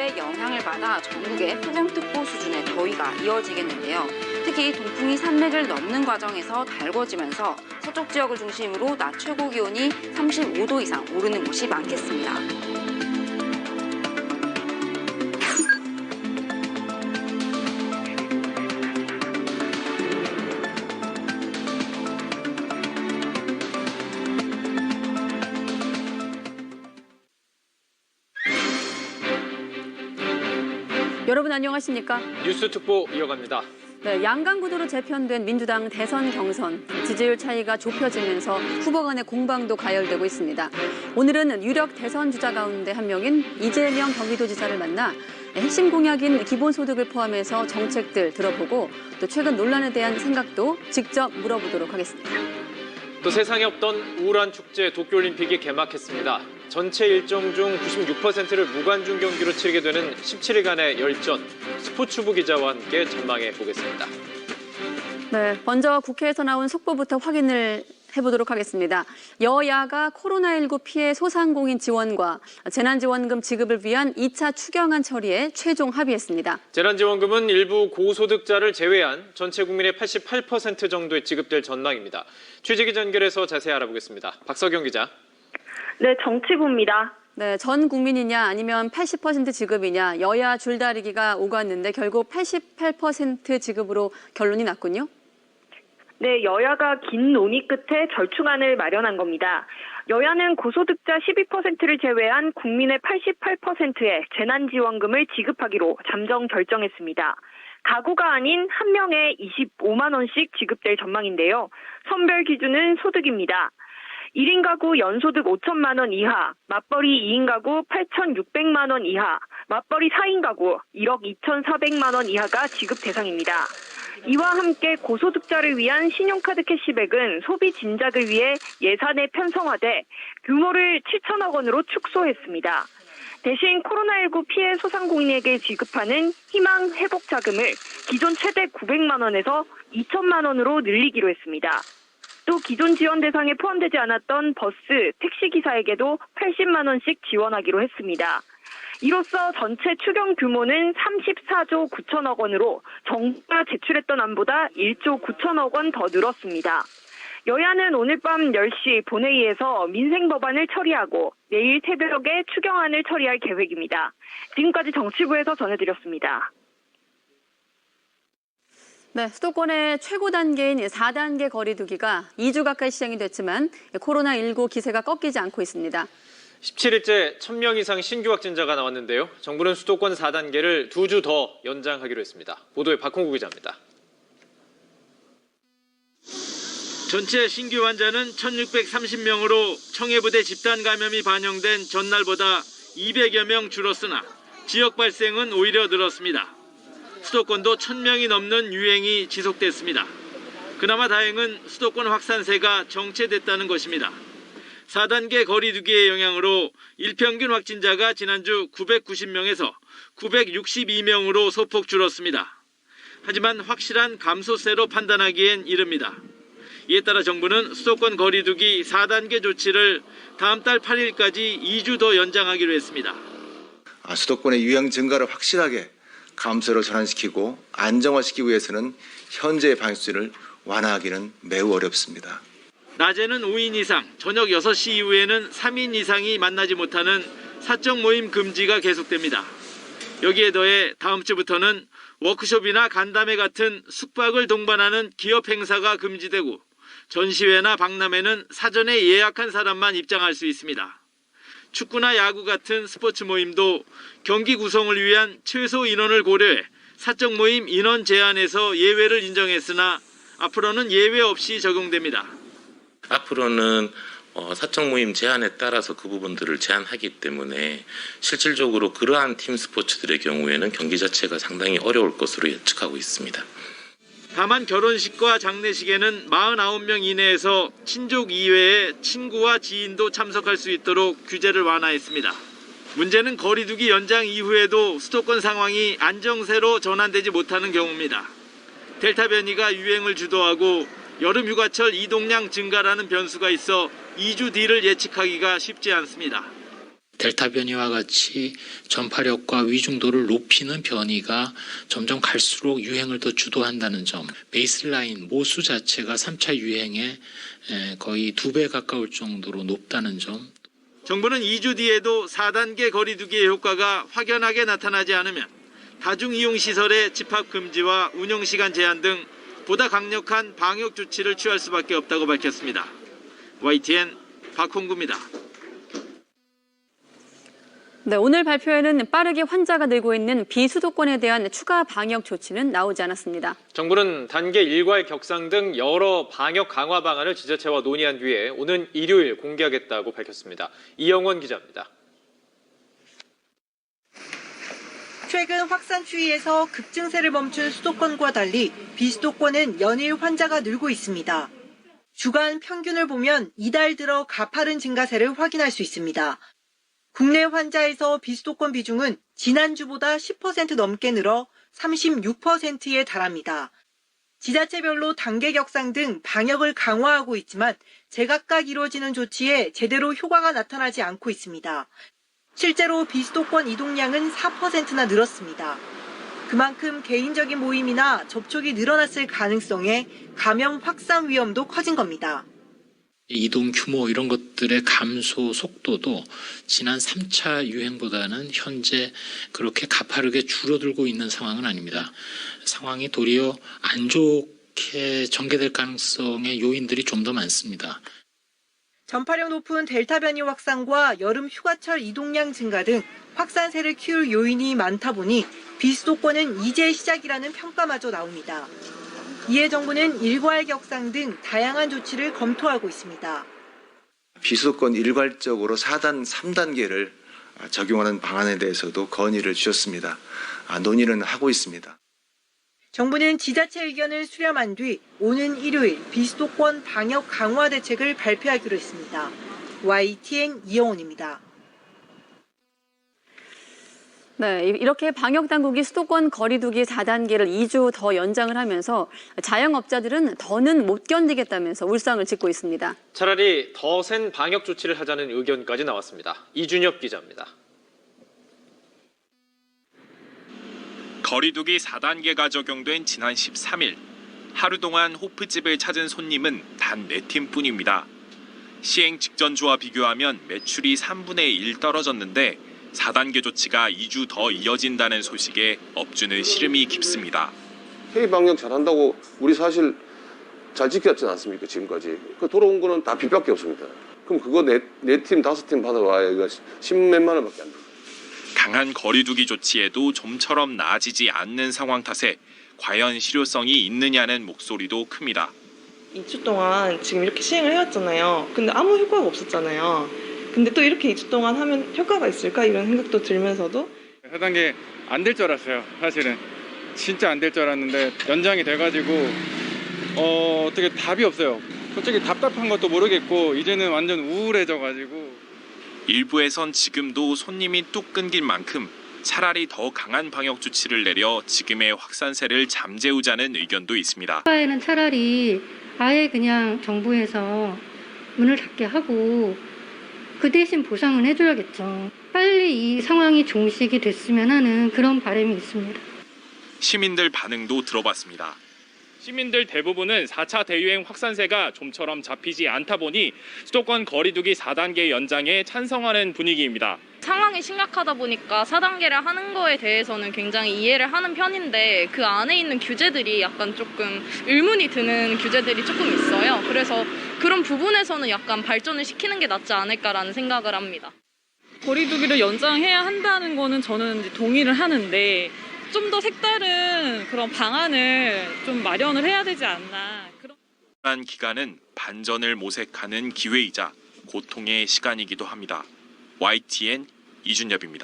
기압의 영향을 받아 전국에 폭염특보 수준의 더위가 이어지겠는데요. 특히 동풍이 산맥을 넘는 과정에서 달궈지면서 서쪽 지역을 중심으로 낮 최고 기온이 35도 이상 오르는 곳이 많겠습니다. 여러분 안녕하십니까? 뉴스 특보 이어갑니다. 네, 양강구도로 재편된 민주당 대선 경선. 지지율 차이가 좁혀지면서 후보 간의 공방도 가열되고 있습니다. 오늘은 유력 대선 주자 가운데 한 명인 이재명 경기도지사를 만나 핵심 공약인 기본소득을 포함해서 정책들 들어보고 또 최근 논란에 대한 생각도 직접 물어보도록 하겠습니다. 또 세상에 없던 우울한 축제 도쿄올림픽이 개막했습니다. 전체 일정 중 96%를 무관중 경기로 치르게 되는 17일간의 열전, 스포츠부 기자와 함께 전망해 보겠습니다. 네, 먼저 국회에서 나온 속보부터 확인을 해보도록 하겠습니다. 여야가 코로나19 피해 소상공인 지원과 재난지원금 지급을 위한 2차 추경안 처리에 최종 합의했습니다. 재난지원금은 일부 고소득자를 제외한 전체 국민의 88% 정도에 지급될 전망입니다. 취재기 연결해서 자세히 알아보겠습니다. 박석영 기자. 네, 정치부입니다. 네, 전 국민이냐 아니면 80% 지급이냐 여야 줄다리기가 오갔는데 결국 88% 지급으로 결론이 났군요. 네, 여야가 긴 논의 끝에 절충안을 마련한 겁니다. 여야는 고소득자 12%를 제외한 국민의 88%의 재난지원금을 지급하기로 잠정 결정했습니다. 가구가 아닌 한 명에 25만 원씩 지급될 전망인데요. 선별 기준은 소득입니다. 1인 가구 연소득 5천만 원 이하, 맞벌이 2인 가구 8,600만 원 이하, 맞벌이 4인 가구 1억 2,400만 원 이하가 지급 대상입니다. 이와 함께 고소득자를 위한 신용카드 캐시백은 소비 진작을 위해 예산에 편성화돼 규모를 7천억 원으로 축소했습니다. 대신 코로나19 피해 소상공인에게 지급하는 희망 회복 자금을 기존 최대 900만 원에서 2천만 원으로 늘리기로 했습니다. 또 기존 지원 대상에 포함되지 않았던 버스, 택시기사에게도 80만 원씩 지원하기로 했습니다. 이로써 전체 추경 규모는 34조 9천억 원으로 정부가 제출했던 안보다 1조 9천억 원 더 늘었습니다. 여야는 오늘 밤 10시 본회의에서 민생 법안을 처리하고 내일 새벽에 추경안을 처리할 계획입니다. 지금까지 정치부에서 전해드렸습니다. 네, 수도권의 최고 단계인 4단계 거리두기가 2주 가까이 시행이 됐지만 코로나19 기세가 꺾이지 않고 있습니다. 17일째 1,000명 이상 신규 확진자가 나왔는데요. 정부는 수도권 4단계를 2주 더 연장하기로 했습니다. 보도에 박홍구 기자입니다. 전체 신규 환자는 1,630명으로 청해부대 집단 감염이 반영된 전날보다 200여 명 줄었으나 지역 발생은 오히려 늘었습니다. 수도권도 1,000명이 넘는 유행이 지속됐습니다. 그나마 다행은 수도권 확산세가 정체됐다는 것입니다. 4단계 거리두기의 영향으로 일평균 확진자가 지난주 990명에서 962명으로 소폭 줄었습니다. 하지만 확실한 감소세로 판단하기엔 이릅니다. 이에 따라 정부는 수도권 거리두기 4단계 조치를 다음 달 8일까지 2주 더 연장하기로 했습니다. 수도권의 유행 증가를 확실하게 감소로 전환시키고 안정화시키기 위해서는 현재의 방역 수준을 완화하기는 매우 어렵습니다. 낮에는 5인 이상, 저녁 6시 이후에는 3인 이상이 만나지 못하는 사적 모임 금지가 계속됩니다. 여기에 더해 다음 주부터는 워크숍이나 간담회 같은 숙박을 동반하는 기업 행사가 금지되고 전시회나 박람회는 사전에 예약한 사람만 입장할 수 있습니다. 축구나 야구 같은 스포츠 모임도 경기 구성을 위한 최소 인원을 고려해 사적 모임 인원 제한에서 예외를 인정했으나 앞으로는 예외 없이 적용됩니다. 앞으로는 사적 모임 제한에 따라서 그 부분들을 제한하기 때문에 실질적으로 그러한 팀 스포츠들의 경우에는 경기 자체가 상당히 어려울 것으로 예측하고 있습니다. 다만 결혼식과 장례식에는 49명 이내에서 친족 이외에 친구와 지인도 참석할 수 있도록 규제를 완화했습니다. 문제는 거리두기 연장 이후에도 수도권 상황이 안정세로 전환되지 못하는 경우입니다. 델타 변이가 유행을 주도하고 여름 휴가철 이동량 증가라는 변수가 있어 2주 뒤를 예측하기가 쉽지 않습니다. 델타 변이와 같이 전파력과 위중도를 높이는 변이가 점점 갈수록 유행을 더 주도한다는 점, 베이스라인 모수 자체가 3차 유행에 거의 2배 가까울 정도로 높다는 점. 정부는 2주 뒤에도 4단계 거리두기의 효과가 확연하게 나타나지 않으면 다중이용시설의 집합 금지와 운영시간 제한 등 보다 강력한 방역 조치를 취할 수밖에 없다고 밝혔습니다. YTN 박홍구입니다. 네, 오늘 발표에는 빠르게 환자가 늘고 있는 비수도권에 대한 추가 방역 조치는 나오지 않았습니다. 정부는 단계 일괄 격상 등 여러 방역 강화 방안을 지자체와 논의한 뒤에 오는 일요일 공개하겠다고 밝혔습니다. 이영원 기자입니다. 최근 확산 추이에서 급증세를 멈춘 수도권과 달리 비수도권은 연일 환자가 늘고 있습니다. 주간 평균을 보면 이달 들어 가파른 증가세를 확인할 수 있습니다. 국내 환자에서 비수도권 비중은 지난주보다 10% 넘게 늘어 36%에 달합니다. 지자체별로 단계 격상 등 방역을 강화하고 있지만 제각각 이루어지는 조치에 제대로 효과가 나타나지 않고 있습니다. 실제로 비수도권 이동량은 4%나 늘었습니다. 그만큼 개인적인 모임이나 접촉이 늘어났을 가능성에 감염 확산 위험도 커진 겁니다. 이동 규모 이런 것들의 감소 속도도 지난 3차 유행보다는 현재 그렇게 가파르게 줄어들고 있는 상황은 아닙니다. 상황이 도리어 안 좋게 전개될 가능성의 요인들이 좀 더 많습니다. 전파력 높은 델타 변이 확산과 여름 휴가철 이동량 증가 등 확산세를 키울 요인이 많다 보니 비수도권은 이제 시작이라는 평가마저 나옵니다. 이에 정부는 일괄 격상 등 다양한 조치를 검토하고 있습니다. 비수도권 일괄적으로 4단, 3단계를 적용하는 방안에 대해서도 건의를 주셨습니다. 논의는 하고 있습니다. 정부는 지자체 의견을 수렴한 뒤 오는 일요일 비수도권 방역 강화 대책을 발표하기로 했습니다. YTN 이영훈입니다. 네, 이렇게 방역당국이 수도권 거리두기 4단계를 2주 더 연장을 하면서 자영업자들은 더는 못 견디겠다면서 울상을 짓고 있습니다. 차라리 더 센 방역 조치를 하자는 의견까지 나왔습니다. 이준엽 기자입니다. 거리두기 4단계가 적용된 지난 13일 하루 동안 호프집을 찾은 손님은 단 4팀뿐입니다. 시행 직전 주와 비교하면 매출이 3분의 1 떨어졌는데 4단계 조치가 2주 더 이어진다는 소식에 업주는 시름이 깊습니다. 회의 방역 잘한다고 우리 사실 잘 지켰지 않습니까 지금까지. 그 돌아온 거는 다 빚밖에 없습니다. 그럼 그거 네 팀, 5팀 받아와야 이거 10몇만 원밖에 안 돼요. 강한 거리두기 조치에도 좀처럼 나아지지 않는 상황 탓에 과연 실효성이 있느냐는 목소리도 큽니다. 2주 동안 지금 이렇게 시행을 해왔잖아요. 근데 아무 효과가 없었잖아요. 근데 또 이렇게 2주 동안 하면 효과가 있을까 이런 생각도 들면서도 4단계 안 될 줄 알았어요. 사실은 진짜 안 될 줄 알았는데 연장이 돼가지고 어떻게 답이 없어요. 솔직히 답답한 것도 모르겠고 이제는 완전 우울해져가지고. 일부에선 지금도 손님이 뚝 끊긴 만큼 차라리 더 강한 방역 조치를 내려 지금의 확산세를 잠재우자는 의견도 있습니다. 에는 차라리 아예 그냥 정부에서 문을 닫게 하고 그 대신 보상은 해줘야겠죠. 빨리 이 상황이 종식이 됐으면 하는 그런 바람이 있습니다. 시민들 반응도 들어봤습니다. 시민들 대부분은 4차 대유행 확산세가 좀처럼 잡히지 않다 보니 수도권 거리두기 4단계 연장에 찬성하는 분위기입니다. 상황이 심각하다 보니까 4단계를 하는 거에 대해서는 굉장히 이해를 하는 편인데 그 안에 있는 규제들이 약간 조금 의문이 드는 규제들이 조금 있어요. 그래서 그런 부분에서는 약간 발전을 시키는 게 낫지 않을까라는 생각을 합니다. 거리두기를 연장해야 한다는 거는 저는 이제 동의를 하는데 좀 더 색다른 그런 방안을 좀 마련을 해야 되지 않나. 그런 기간은 반전을 모색하는 기회이자 고통의 시간이기도 합니다. YTN 이준엽입니다.